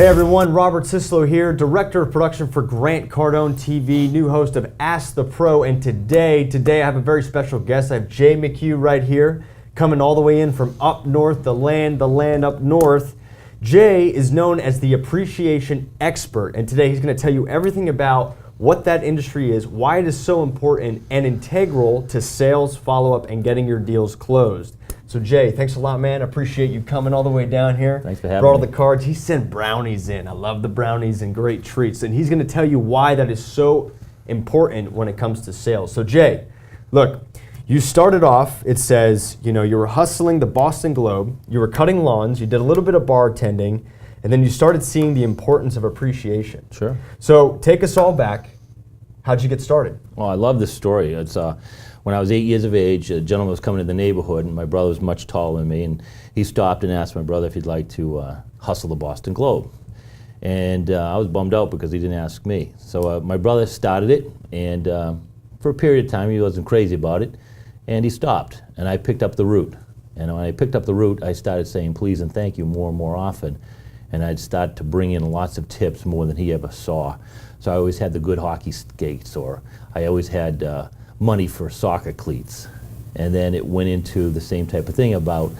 Hey everyone, Robert Syslo here, Director of Production for Grant Cardone TV, new host of Ask the Pro, and today I have a very special guest. I have Jay McHugh right here, coming all the way in from up north, the land up north. Jay is known as the Appreciation Expert, and today he's going to tell you everything about what that industry is, why it is so important and integral to sales, follow-up, and getting your deals closed. So Jay, thanks a lot, man. I appreciate you coming all the way down here. Thanks for having me. Brought all the cards. He sent brownies in. I love the brownies and great treats. And he's going to tell you why that is so important when it comes to sales. So Jay, look, you started off, it says, you were hustling the Boston Globe, you were cutting lawns, you did a little bit of bartending, and then you started seeing the importance of appreciation. Sure. So take us all back. How'd you get started? Well, I love this story. It's when I was 8 years of age, a gentleman was coming to the neighborhood, and my brother was much taller than me, and he stopped and asked my brother if he'd like to hustle the Boston Globe. And I was bummed out because he didn't ask me. So my brother started it, and for a period of time he wasn't crazy about it, and he stopped, and I picked up the route. And when I picked up the route, I started saying please and thank you more and more often, and I'd start to bring in lots of tips, more than he ever saw. So I always had the good hockey skates, or I always had money for soccer cleats. And then it went into the same type of thing about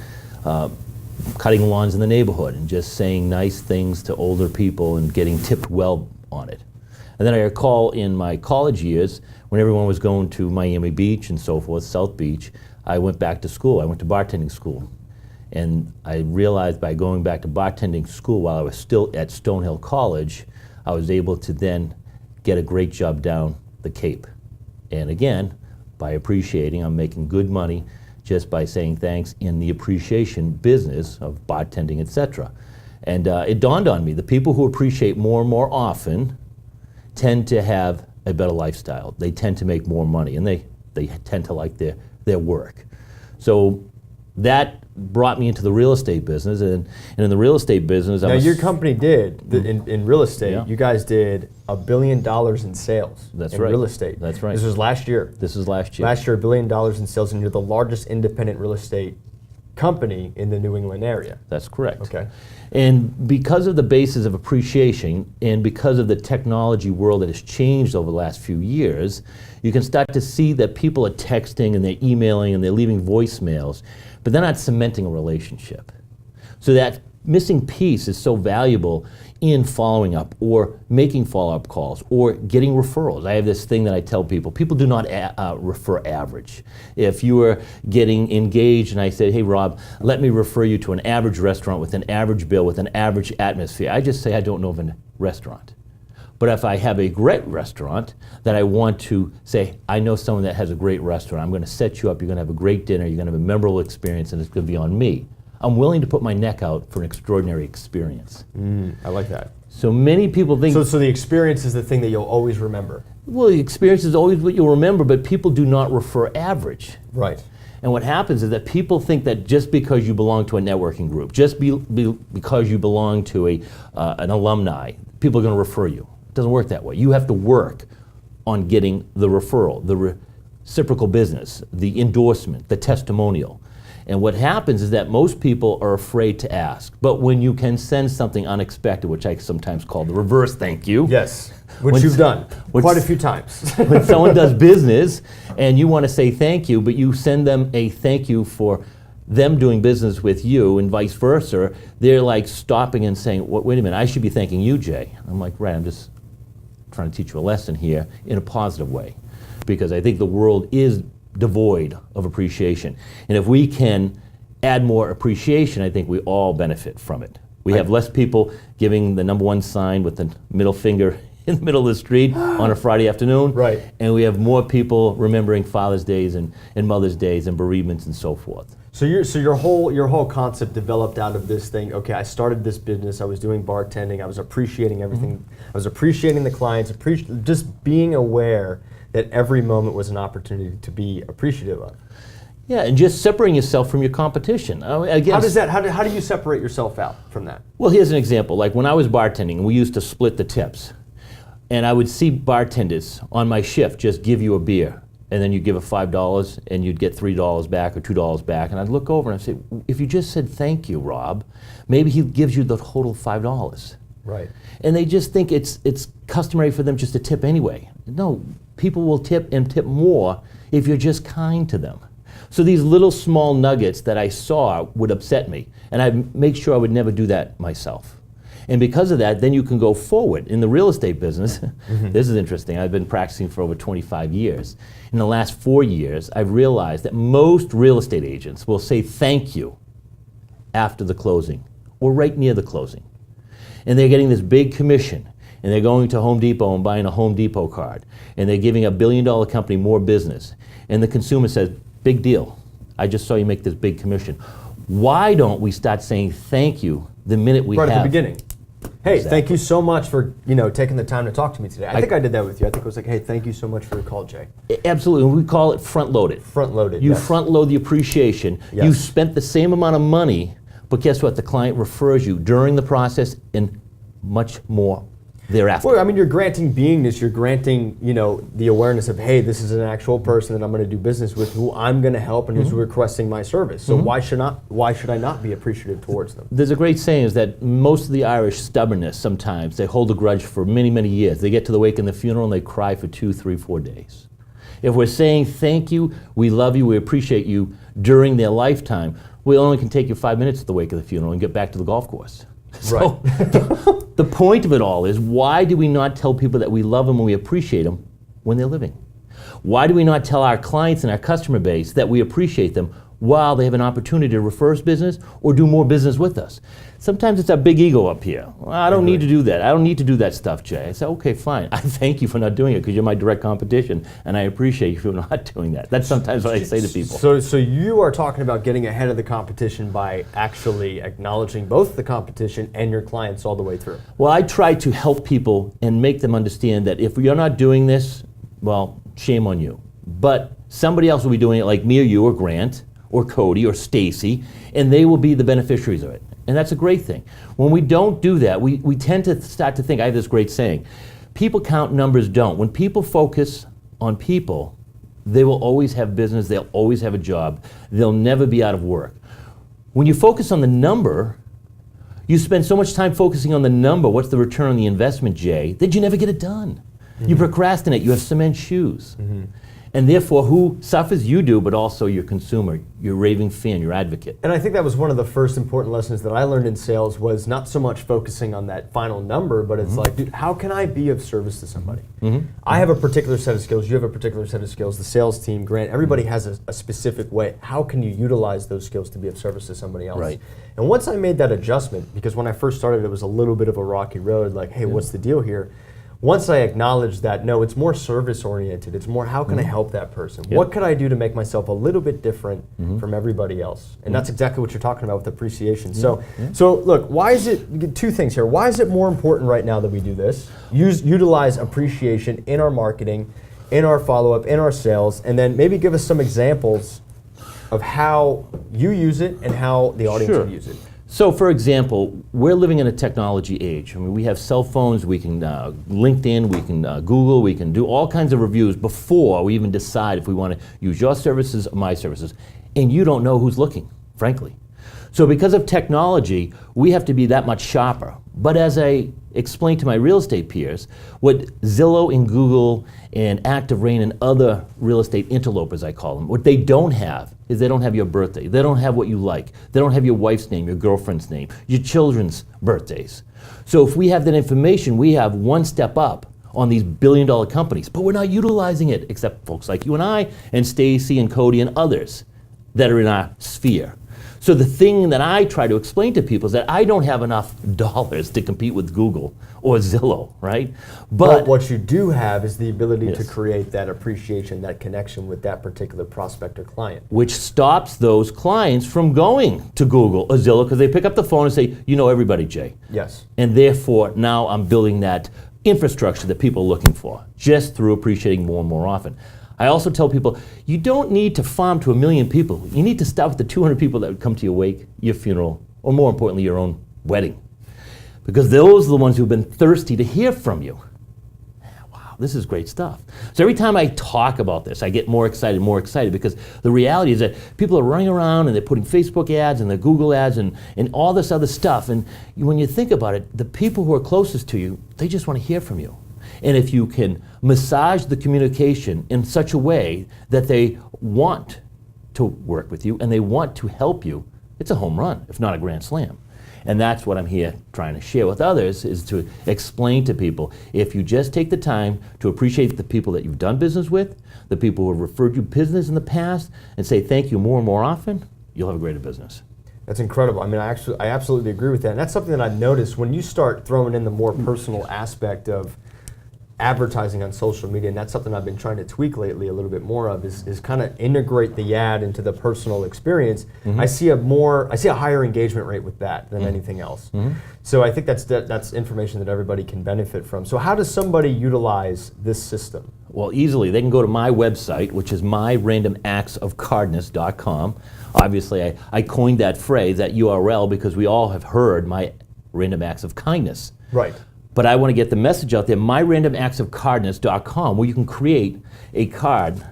cutting lawns in the neighborhood and just saying nice things to older people and getting tipped well on it. And then I recall in my college years, when everyone was going to Miami Beach and so forth, South Beach, I went back to school. I went to bartending school. And I realized by going back to bartending school while I was still at Stonehill College, I was able to then get a great job down the Cape. And again, by appreciating, I'm making good money just by saying thanks in the appreciation business of bartending, etc. And it dawned on me, the people who appreciate more and more often tend to have a better lifestyle. They tend to make more money, and they tend to like their work. So that brought me into the real estate business, and in the real estate business, now your company did in real estate. Yeah. You guys did $1 billion in sales. That's in right. real estate. That's right. This was last year. This is last year. Last year, $1 billion in sales, and you're the largest independent real estate company in the New England area. That's correct. Okay. And because of the basis of appreciation, and because of the technology world that has changed over the last few years, you can start to see that people are texting and they're emailing and they're leaving voicemails, but they're not cementing a relationship. So that missing piece is so valuable in following up or making follow-up calls or getting referrals. I have this thing that I tell people do not refer average. If you are getting engaged and I say, hey Rob, let me refer you to an average restaurant with an average bill, with an average atmosphere, I just say I don't know of a restaurant. But if I have a great restaurant that I want to say, I know someone that has a great restaurant, I'm going to set you up, you're going to have a great dinner, you're going to have a memorable experience, and it's going to be on me. I'm willing to put my neck out for an extraordinary experience. I like that. So many people think... So the experience is the thing that you'll always remember. Well, the experience is always what you'll remember, but people do not refer average. Right. And what happens is that people think that just because you belong to a networking group, because you belong to an alumni, people are going to refer you. It doesn't work that way. You have to work on getting the referral, the reciprocal business, the endorsement, the testimonial. And what happens is that most people are afraid to ask. But when you can send something unexpected, which I sometimes call the reverse thank you. Yes, which you've done quite a few times. When someone does business and you want to say thank you, but you send them a thank you for them doing business with you and vice versa, they're like stopping and saying, wait a minute, I should be thanking you, Jay. I'm like, right, I'm just trying to teach you a lesson here in a positive way. Because I think the world is devoid of appreciation. And if we can add more appreciation, I think we all benefit from it. We have less people giving the #1 sign with the middle finger in the middle of the street on a Friday afternoon. Right. And we have more people remembering Father's Days and Mother's Days and bereavements and so forth. So your whole concept developed out of this thing. Okay, I started this business. I was doing bartending. I was appreciating everything. I was appreciating the clients. Just being aware that every moment was an opportunity to be appreciative of. Yeah, and just separating yourself from your competition. Again, how do you separate yourself out from that? Well, here's an example. Like when I was bartending, we used to split the tips. And I would see bartenders on my shift just give you a beer. And then you'd give it $5 and you'd get $3 back or $2 back. And I'd look over and I'd say, if you just said thank you, Rob, maybe he gives you the total $5. Right. And they just think it's customary for them just to tip anyway. No, people will tip and tip more if you're just kind to them. So these little small nuggets that I saw would upset me, and I'd make sure I would never do that myself. And because of that, then you can go forward. In the real estate business, this is interesting, I've been practicing for over 25 years. In the last 4 years, I've realized that most real estate agents will say thank you after the closing, or right near the closing. And they're getting this big commission, and they're going to Home Depot and buying a Home Depot card, and they're giving a billion-dollar company more business. And the consumer says, big deal, I just saw you make this big commission. Why don't we start saying thank you the minute we have? Right at the beginning. Hey, Exactly. thank you so much for taking the time to talk to me today. I think I did that with you. I think it was like, hey, thank you so much for your call, Jay. Absolutely, we call it front-loaded. Front-loaded, You yes. front-load the appreciation. Yes. You spent the same amount of money, but guess what? The client refers you during the process and much more thereafter. Well, I mean, you're granting beingness. You're granting, the awareness of, hey, this is an actual person that I'm going to do business with, who I'm going to help, and who's requesting my service. So why should I not be appreciative towards them? There's a great saying is that most of the Irish stubbornness sometimes, they hold a grudge for many, many years. They get to the wake and the funeral and they cry for 2, 3, 4 days. If we're saying thank you, we love you, we appreciate you during their lifetime, we only can take you 5 minutes at the wake of the funeral and get back to the golf course. So the point of it all is, why do we not tell people that we love them and we appreciate them when they're living? Why do we not tell our clients and our customer base that we appreciate them while they have an opportunity to refer us business or do more business with us? Sometimes it's our big ego up here. Well, I don't need to do that. I don't need to do that stuff, Jay. I say, okay, fine. I thank you for not doing it because you're my direct competition, and I appreciate you for not doing that. That's sometimes what I say to people. So you are talking about getting ahead of the competition by actually acknowledging both the competition and your clients all the way through. Well, I try to help people and make them understand that if you're not doing this, well, shame on you. But somebody else will be doing it, like me or you or Grant or Cody or Stacy, and they will be the beneficiaries of it. And that's a great thing. When we don't do that, we tend to start to think, I have this great saying, people count, numbers don't. When people focus on people, they will always have business, they'll always have a job, they'll never be out of work. When you focus on the number, you spend so much time focusing on the number, what's the return on the investment, Jay, that you never get it done. You procrastinate, you have cement shoes. And therefore, who suffers? You do, but also your consumer, your raving fan, your advocate. And I think that was one of the first important lessons that I learned in sales, was not so much focusing on that final number, but it's like, dude, how can I be of service to somebody? I have a particular set of skills, you have a particular set of skills, the sales team, Grant, everybody has a specific way. How can you utilize those skills to be of service to somebody else? Right. And once I made that adjustment, because when I first started, it was a little bit of a rocky road, like, hey, what's the deal here? Once I acknowledged that, no, it's more service oriented. It's more, how can I help that person? What could I do to make myself a little bit different from everybody else? And that's exactly what you're talking about with appreciation. So look, why is it, two things here. Why is it more important right now that we do this? Utilize appreciation in our marketing, in our follow-up, in our sales, and then maybe give us some examples of how you use it and how the audience will use it. So, for example, we're living in a technology age. I mean, we have cell phones, we can LinkedIn, we can Google, we can do all kinds of reviews before we even decide if we want to use your services or my services. And you don't know who's looking, frankly. So because of technology, we have to be that much sharper. But as I explained to my real estate peers, what Zillow and Google and Active Rain and other real estate interlopers, I call them, what they don't have is they don't have your birthday. They don't have what you like. They don't have your wife's name, your girlfriend's name, your children's birthdays. So if we have that information, we have one step up on these billion-dollar companies, but we're not utilizing it, except folks like you and I, and Stacy and Cody and others that are in our sphere. So the thing that I try to explain to people is that I don't have enough dollars to compete with Google or Zillow, right? But what you do have is the ability to create that appreciation, that connection with that particular prospect or client. Which stops those clients from going to Google or Zillow because they pick up the phone and say, you know everybody, Jay. Yes. And therefore, now I'm building that infrastructure that people are looking for, just through appreciating more and more often. I also tell people, you don't need to farm to 1 million people. You need to start with the 200 people that would come to your wake, your funeral, or more importantly, your own wedding. Because those are the ones who've been thirsty to hear from you. Wow. this is great stuff. So every time I talk about this, I get more excited, because the reality is that people are running around and they're putting Facebook ads and their Google ads and all this other stuff. And when you think about it, the people who are closest to you, they just want to hear from you. And if you can massage the communication in such a way that they want to work with you and they want to help you, it's a home run, if not a grand slam. And that's what I'm here trying to share with others, is to explain to people, if you just take the time to appreciate the people that you've done business with, the people who have referred you business in the past, and say thank you more and more often, you'll have a greater business. That's incredible. I mean, I absolutely agree with that. And that's something that I've noticed when you start throwing in the more personal aspect of advertising on social media, and that's something I've been trying to tweak lately a little bit more of, is kind of integrate the ad into the personal experience. I see a higher engagement rate with that than anything else. So I think that's information that everybody can benefit from. So how does somebody utilize this system? Well, easily. They can go to my website, which is myrandomactsofkindness.com. Obviously, I coined that phrase, that URL, because we all have heard my random acts of kindness. Right. But I want to get the message out there, myrandomactsofkindness.com, where you can create a card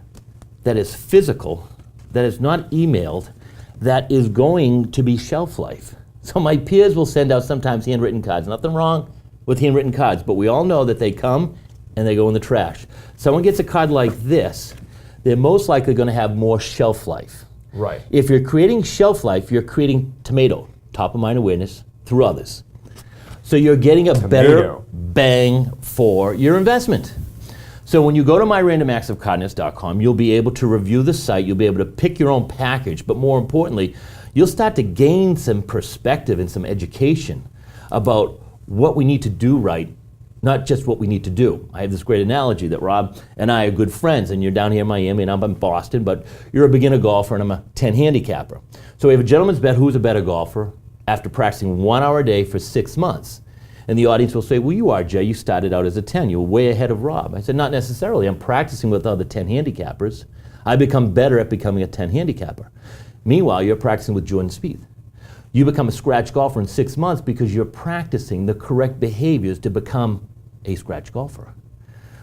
that is physical, that is not emailed, that is going to be shelf life. So my peers will send out sometimes handwritten cards. Nothing wrong with handwritten cards, but we all know that they come and they go in the trash. Someone gets a card like this, they're most likely going to have more shelf life. Right. If you're creating shelf life, you're creating tomato, top of mind awareness, through others. So you're getting a better bang for your investment. So when you go to myrandomactsofkindness.com, you'll be able to review the site, you'll be able to pick your own package, but more importantly, you'll start to gain some perspective and some education about what we need to do right, not just what we need to do. I have this great analogy that Rob and I are good friends, and you're down here in Miami and I'm in Boston, but you're a beginner golfer and I'm a 10 handicapper. So we have a gentleman's bet, who's a better golfer, after practicing 1 hour a day for 6 months. And the audience will say, well, you are, Jay. You started out as a 10. You were way ahead of Rob. I said, not necessarily. I'm practicing with other 10 handicappers. I become better at becoming a 10 handicapper. Meanwhile, you're practicing with Jordan Spieth. You become a scratch golfer in 6 months because you're practicing the correct behaviors to become a scratch golfer.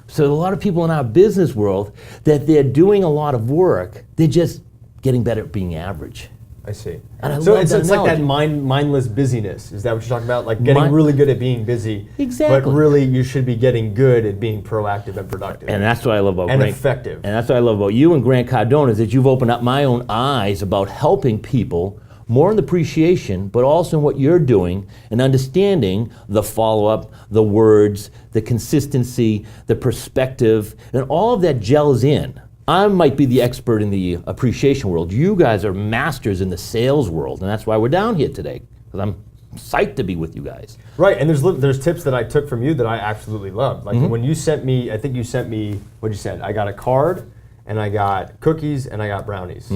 So a lot of people in our business world, that they're doing a lot of work, they're just getting better at being average. I see. And So love it's that like that analogy. mindless busyness. Is that what you're talking about? Like getting really good at being busy. Exactly. But really, you should be getting good at being proactive and productive. And that's what I love about and Grant. effective. And that's what I love about you and Grant Cardone, is that you've opened up my own eyes about helping people more in the appreciation, but also in what you're doing and understanding the follow-up, the words, the consistency, the perspective, and all of that gels in. I might be the expert in the appreciation world. You guys are masters in the sales world, and that's why we're down here today, because I'm psyched to be with you guys. Right, and there's tips that I took from you that I absolutely loved. Like when you sent me, I think you sent me, what'd you send? I got a card, and I got cookies, and I got brownies.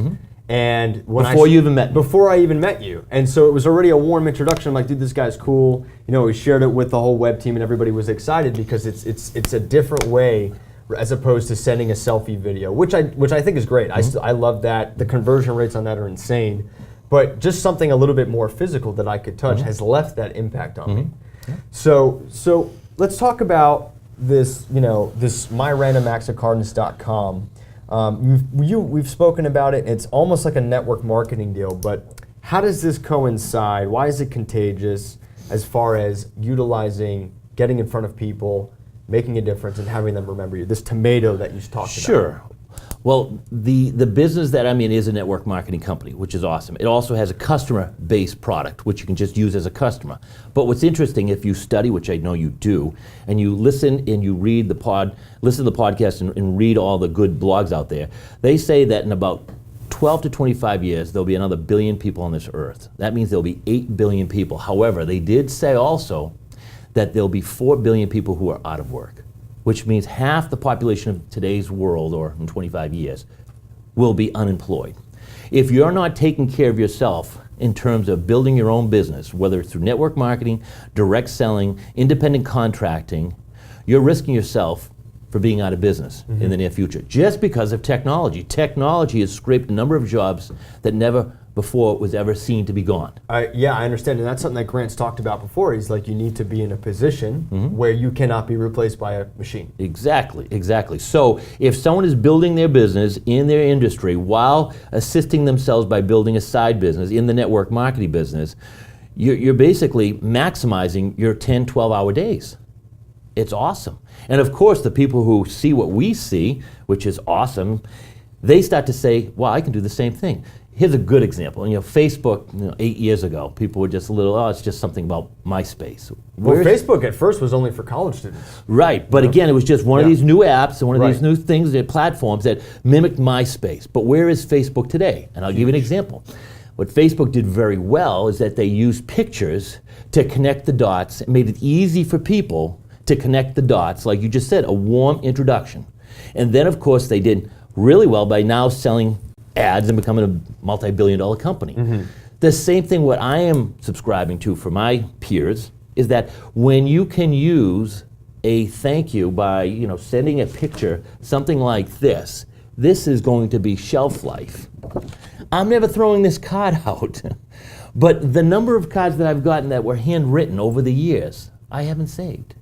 And when Before you even met me. Before I even met you. And so it was already a warm introduction. I'm like, dude, this guy's cool. You know, we shared it with the whole web team, and everybody was excited because it's a different way, as opposed to sending a selfie video, which I think is great. I love that. The conversion rates on that are insane. But just something a little bit more physical that I could touch has left that impact on me. So let's talk about this, this myrandomactsofkindness.com. We've spoken about it. It's almost like a network marketing deal, but how does this coincide? Why is it contagious as far as utilizing, getting in front of people, making a difference, and having them remember you? This tomato that you talked about. Sure. Well, the business that I'm in is a network marketing company, which is awesome. It also has a customer-based product, which you can just use as a customer. But what's interesting, if you study, which I know you do, and you listen and you read listen to the podcast and read all the good blogs out there, they say that in about 12 to 25 years, there'll be another billion people on this earth. That means there'll be 8 billion people. However, they did say also that there'll be 4 billion people who are out of work, which means half the population of today's world, or in 25 years, will be unemployed. If you're not taking care of yourself in terms of building your own business, whether it's through network marketing, direct selling, independent contracting, you're risking yourself for being out of business in the near future, just because of technology. Technology has scraped a number of jobs that never before it was ever seen to be gone. Yeah, I understand, and that's something that Grant's talked about before. He's like, you need to be in a position where you cannot be replaced by a machine. Exactly, exactly. So if someone is building their business in their industry while assisting themselves by building a side business in the network marketing business, you're basically maximizing your 10, 12-hour days. It's awesome. And of course, the people who see what we see, which is awesome, they start to say, well, I can do the same thing. Here's a good example. Facebook, 8 years ago, people were just a little, it's just something about MySpace. Well, Facebook at first was only for college students. Right, but again, it was just one of these new apps and one of these new things, platforms that mimicked MySpace. But where is Facebook today? And I'll give you an example. What Facebook did very well is that they used pictures to connect the dots. It made it easy for people to connect the dots, like you just said, a warm introduction. And then, of course, they did really well by now selling ads and becoming a multi-billion-dollar company. The same thing what I am subscribing to for my peers is that when you can use a thank you by sending a picture, something like this is going to be shelf life. I'm never throwing this card out, but the number of cards that I've gotten that were handwritten over the years, I haven't saved.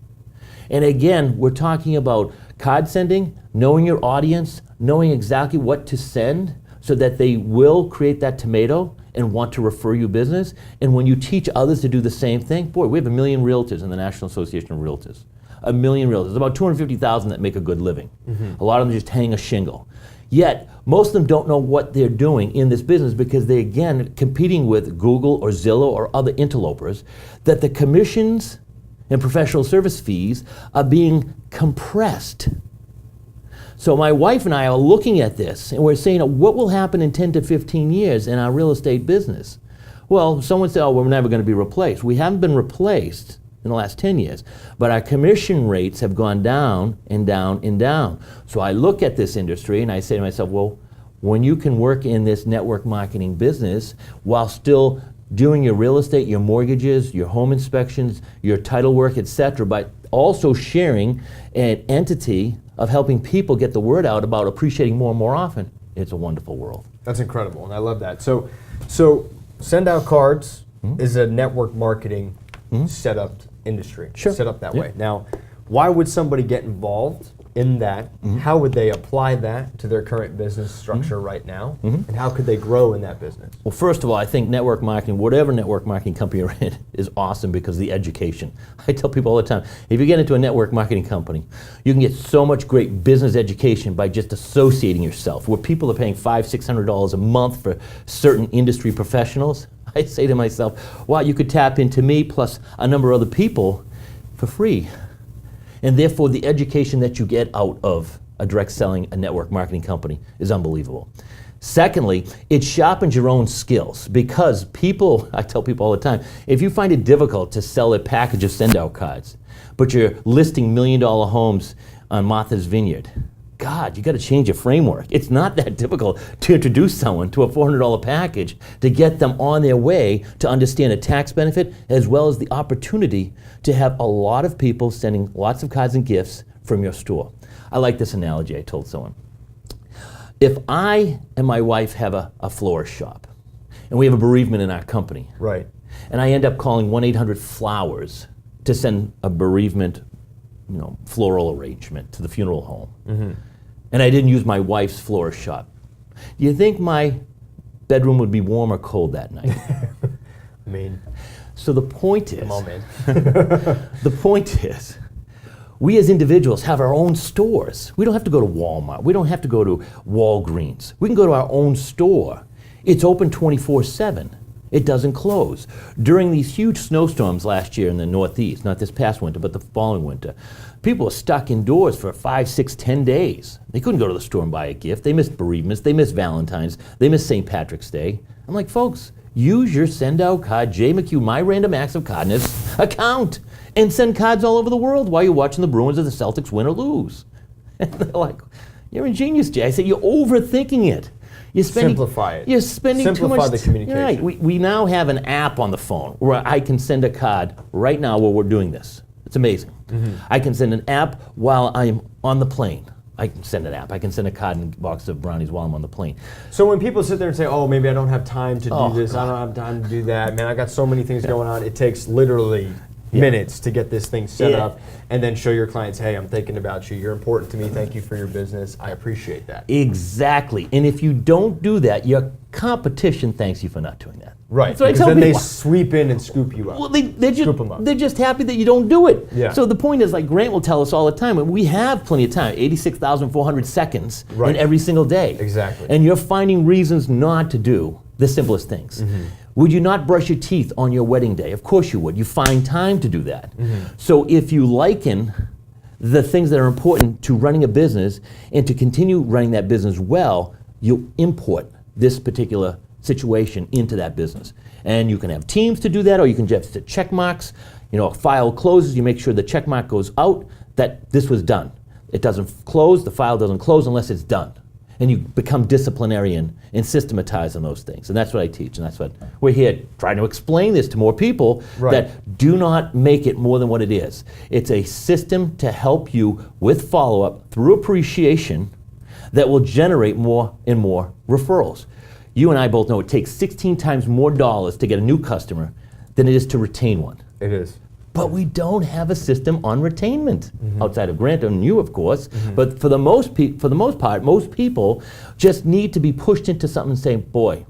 And again, we're talking about card sending, knowing your audience, knowing exactly what to send so that they will create that tomato and want to refer you business. And when you teach others to do the same thing, boy, we have 1 million realtors in the National Association of Realtors. 1 million realtors. There's about 250,000 that make a good living. A lot of them just hang a shingle. Yet, most of them don't know what they're doing in this business because they, again, competing with Google or Zillow or other interlopers, that the commissions and professional service fees are being compressed. So my wife and I are looking at this and we're saying, what will happen in 10 to 15 years in our real estate business? Well, someone said, we're never going to be replaced. We haven't been replaced in the last 10 years, but our commission rates have gone down and down and down. So I look at this industry and I say to myself, well, when you can work in this network marketing business while still doing your real estate, your mortgages, your home inspections, your title work, etc., but also sharing an entity of helping people get the word out about appreciating more and more often, it's a wonderful world. That's incredible, and I love that. So send out cards is a network marketing setup industry, set up that way. Now, why would somebody get involved in that? How would they apply that to their current business structure right now? And how could they grow in that business? Well, first of all, I think network marketing, whatever network marketing company you're in, is awesome because of the education. I tell people all the time, if you get into a network marketing company, you can get so much great business education by just associating yourself. Where people are paying $500, $600 a month for certain industry professionals, I say to myself, wow, you could tap into me plus a number of other people for free. And therefore, the education that you get out of a direct selling, a network marketing company is unbelievable. Secondly, it sharpens your own skills because people, I tell people all the time, if you find it difficult to sell a package of send-out cards, but you're listing $1 million homes on Martha's Vineyard, God, you got to change your framework. It's not that difficult to introduce someone to a $400 package to get them on their way to understand a tax benefit as well as the opportunity to have a lot of people sending lots of cards and gifts from your store. I like this analogy I told someone. If I and my wife have a florist shop and we have a bereavement in our company, right, and I end up calling 1-800-FLOWERS to send a bereavement floral arrangement to the funeral home, and I didn't use my wife's florist shop, do you think my bedroom would be warm or cold that night? I mean, so the point is, come on, man. the point is, we as individuals have our own stores. We don't have to go to Walmart. We don't have to go to Walgreens. We can go to our own store. It's open 24/7. It doesn't close. During these huge snowstorms last year in the Northeast, not this past winter, but the following winter, people were stuck indoors for 5, 6, 10 days. They couldn't go to the store and buy a gift. They missed bereavements. They missed Valentine's. They missed St. Patrick's Day. I'm like, folks, use your send-out card, Jay McHugh, My Random Acts of Kindness account, and send cards all over the world while you're watching the Bruins or the Celtics win or lose. And they're like, you're a genius, Jay. I said, you're overthinking it. Simplify it. You're spending Simplify too much the communication. Right. We now have an app on the phone where I can send a card right now while we're doing this. It's amazing. I can send an app while I'm on the plane. I can send an app. I can send a card and box of brownies while I'm on the plane. So when people sit there and say, oh, maybe I don't have time to Oh, do this, God. I don't have time to do that, man, I got so many things going on, it takes literally minutes to get this thing set up and then show your clients, hey, I'm thinking about you, you're important to me, thank you for your business, I appreciate that. Exactly. And if you don't do that, your competition thanks you for not doing that. Right, That's what I because tell then they people. sweep in and scoop you up. Well, they're Scoop 'em up. just happy that you don't do it. Yeah. So the point is, like Grant will tell us all the time, we have plenty of time, 86,400 seconds Right. in every single day. Exactly. And you're finding reasons not to do the simplest things. Would you not brush your teeth on your wedding day? Of course you would. You find time to do that. So if you liken the things that are important to running a business and to continue running that business well, you import this particular situation into that business. And you can have teams to do that, or you can just set check marks. You know, a file closes, you make sure the check mark goes out that this was done. It doesn't close, the file doesn't close unless it's done. And you become disciplinarian and systematize on those things. And that's what I teach, and that's what we're here trying to explain this to more people, that do not make it more than what it is. It's a system to help you with follow-up through appreciation that will generate more and more referrals. You and I both know it takes 16 times more dollars to get a new customer than it is to retain one. It is. But we don't have a system on retainment, outside of Grant and you, of course. But for the most part, most people just need to be pushed into something and say, boy,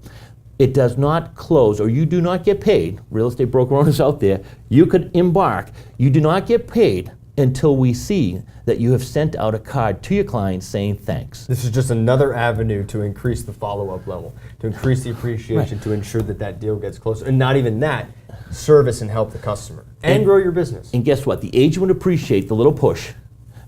it does not close, or you do not get paid. Real estate broker owners out there, you could embark. You do not get paid until we see that you have sent out a card to your clients saying thanks. This is just another avenue to increase the follow-up level, to increase the appreciation, to ensure that that deal gets closer. And not even that, service and help the customer and grow your business. And guess what? The agent would appreciate the little push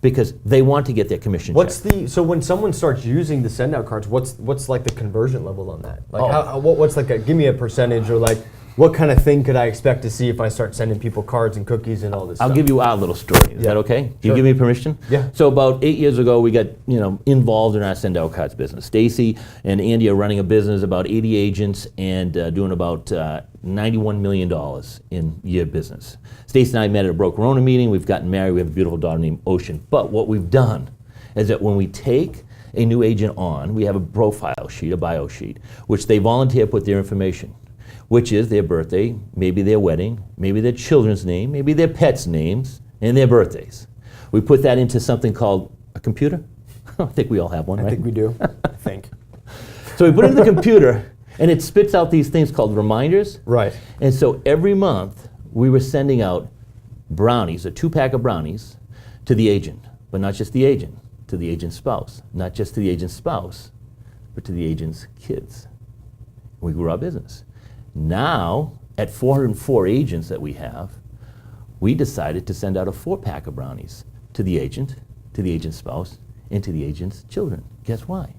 because they want to get their commission check. So when someone starts using the send out cards, what's like the conversion level on that? Like what's like give me a percentage, or like what kind of thing could I expect to see if I start sending people cards and cookies and all this I'll stuff? give you our little story. Is that okay? Do you give me permission? Yeah. So about 8 years ago, we got involved in our send out cards business. Stacy and Andy are running a business, about 80 agents, and doing about $91 million in year business. Stacy and I met at a broker owner meeting. We've gotten married. We have a beautiful daughter named Ocean. But what we've done is that when we take a new agent on, we have a profile sheet, a bio sheet, which they volunteer put their information, which is their birthday, maybe their wedding, maybe their children's name, maybe their pets' names, and their birthdays. We put that into something called a computer. I think we all have one, right? I think we do. I think. So we put it in the computer, and it spits out these things called reminders. Right. And so every month, we were sending out brownies, a 2-pack of brownies, to the agent. But not just the agent, to the agent's spouse. Not just to the agent's spouse, but to the agent's kids. We grew our business. Now, at 404 agents that we have, we decided to send out a 4-pack of brownies to the agent's spouse, and to the agent's children. Guess why?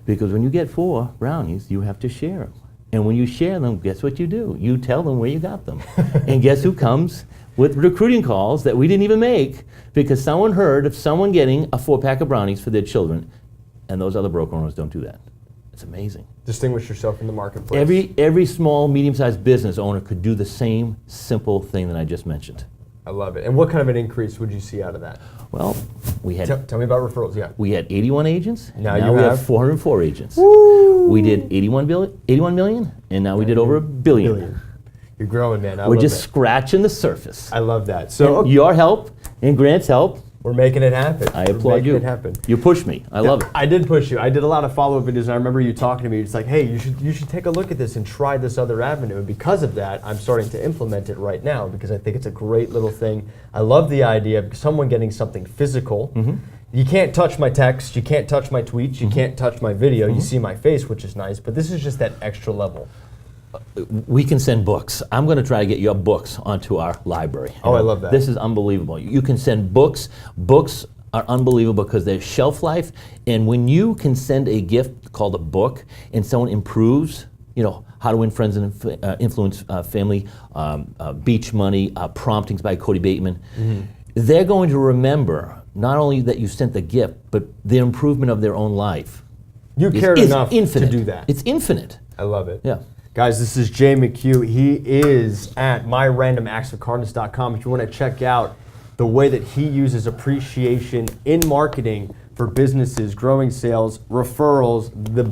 Because when you get 4 brownies, you have to share them. And when you share them, guess what you do? You tell them where you got them. And guess who comes with recruiting calls that we didn't even make because someone heard of someone getting a 4-pack of brownies for their children, and those other broker owners don't do that. It's amazing. Distinguish yourself in the marketplace. Every small, medium-sized business owner could do the same simple thing that I just mentioned. I love it. And what kind of an increase would you see out of that? Well, we had Tell me about referrals, yeah. we had 81 agents. Now and you we have? have 404 agents. Woo! We did 81 million, and now we did over $1 billion. You're growing, man. We're just scratching the surface. I love that. So And your help and Grant's help, we're making it happen. I applaud you. We're making it happen. You push me. I love it. I did push you. I did a lot of follow-up videos, and I remember you talking to me. It's like, hey, you should take a look at this and try this other avenue. And because of that, I'm starting to implement it right now because I think it's a great little thing. I love the idea of someone getting something physical. You can't touch my text. You can't touch my tweets. You can't touch my video. You see my face, which is nice. But this is just that extra level. We can send books. I'm going to try to get your books onto our library. Oh, I love that. This is unbelievable. You can send books. Books are unbelievable because there's shelf life. And when you can send a gift called a book and someone improves, How to Win Friends and Influence Family, Beach Money, Promptings by Cody Bateman, they're going to remember not only that you sent the gift, but the improvement of their own life. You cared enough infinite. to do that. It's infinite. I love it. Yeah. Guys, this is Jay McHugh. He is at myrandomactsofcardinals.com. If you want to check out the way that he uses appreciation in marketing for businesses, growing sales, referrals, the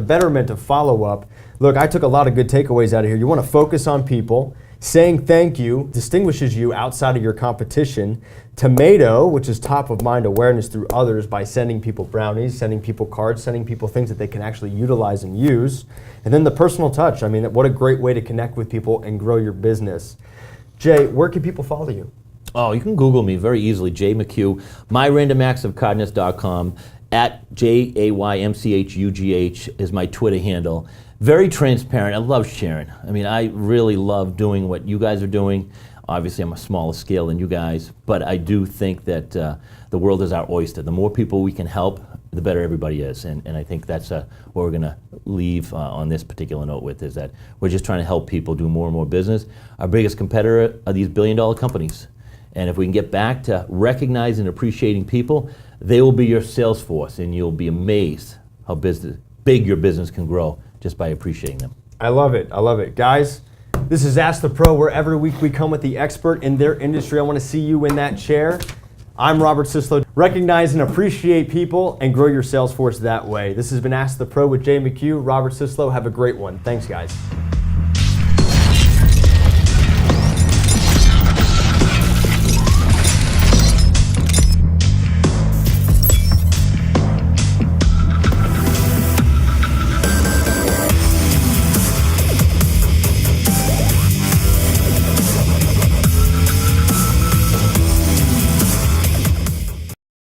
betterment of follow-up. Look, I took a lot of good takeaways out of here. You want to focus on people. Saying thank you distinguishes you outside of your competition. Tomato, which is top of mind awareness through others by sending people brownies, sending people cards, sending people things that they can actually utilize and use. And then the personal touch. I mean, what a great way to connect with people and grow your business. Jay, where can people follow you? Oh, you can Google me very easily, Jay McHugh, myrandomactsofcardiness.com, at JAYMCHUGH is my Twitter handle. Very transparent. I love sharing. I mean, I really love doing what you guys are doing. Obviously, I'm a smaller scale than you guys, but I do think that the world is our oyster. The more people we can help, the better everybody is. And I think that's what we're going to leave on this particular note with, is that we're just trying to help people do more and more business. Our biggest competitor are these billion-dollar companies. And if we can get back to recognizing and appreciating people, they will be your sales force, and you'll be amazed how big your business can grow just by appreciating them. I love it. I love it. Guys, this is Ask the Pro, where every week we come with the expert in their industry. I want to see you in that chair. I'm Robert Syslo. Recognize and appreciate people and grow your sales force that way. This has been Ask the Pro with Jay McHugh. Robert Syslo, have a great one. Thanks, guys.